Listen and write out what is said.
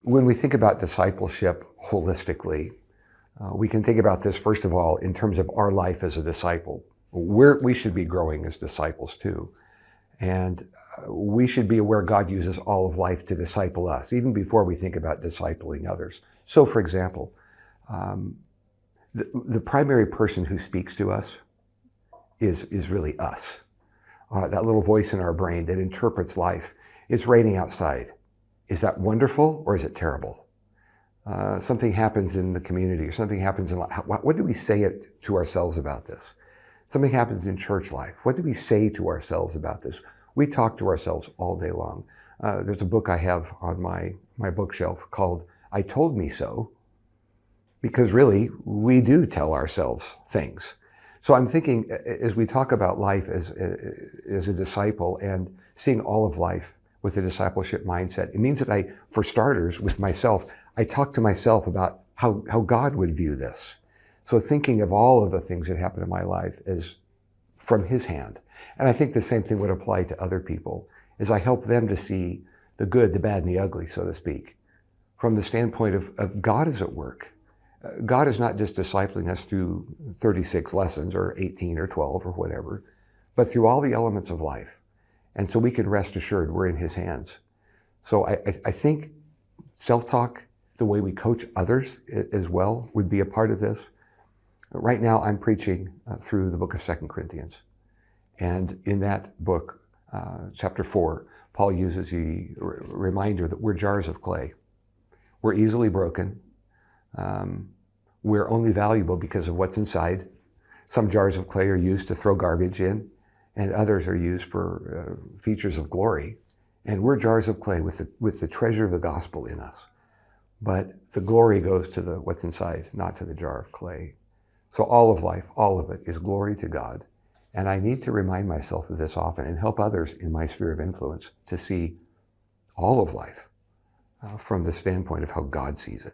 When we think about discipleship holistically, we can think about this, first of all, in terms of our life as a disciple. We should be growing as disciples too. And we should be aware God uses all of life to disciple us, even before we think about discipling others. So, for example, the primary person who speaks to us is really us. That little voice in our brain that interprets life. It's raining outside. Is that wonderful or is it terrible? Something happens in the community or something happens in life. What do we say it to ourselves about this? Something happens in church life. What do we say to ourselves about this? We talk to ourselves all day long. There's a book I have on my bookshelf called I Told Me So, because really we do tell ourselves things. So I'm thinking, as we talk about life as a disciple and seeing all of life with a discipleship mindset, it means that for starters, with myself, I talk to myself about how God would view this. So thinking of all of the things that happen in my life as from His hand. And I think the same thing would apply to other people, as I help them to see the good, the bad, and the ugly, so to speak, from the standpoint of God is at work. God is not just discipling us through 36 lessons or 18 or 12 or whatever, but through all the elements of life. And so we can rest assured we're in His hands. So I think self-talk, the way we coach others as well, would be a part of this. Right now I'm preaching through the book of 2 Corinthians. And in that book, chapter 4, Paul uses the reminder that we're jars of clay. We're easily broken. We're only valuable because of what's inside. Some jars of clay are used to throw garbage in, and others are used for features of glory. And we're jars of clay with the treasure of the gospel in us. But the glory goes to what's inside, not to the jar of clay. So all of life, all of it, is glory to God. And I need to remind myself of this often and help others in my sphere of influence to see all of life from the standpoint of how God sees it.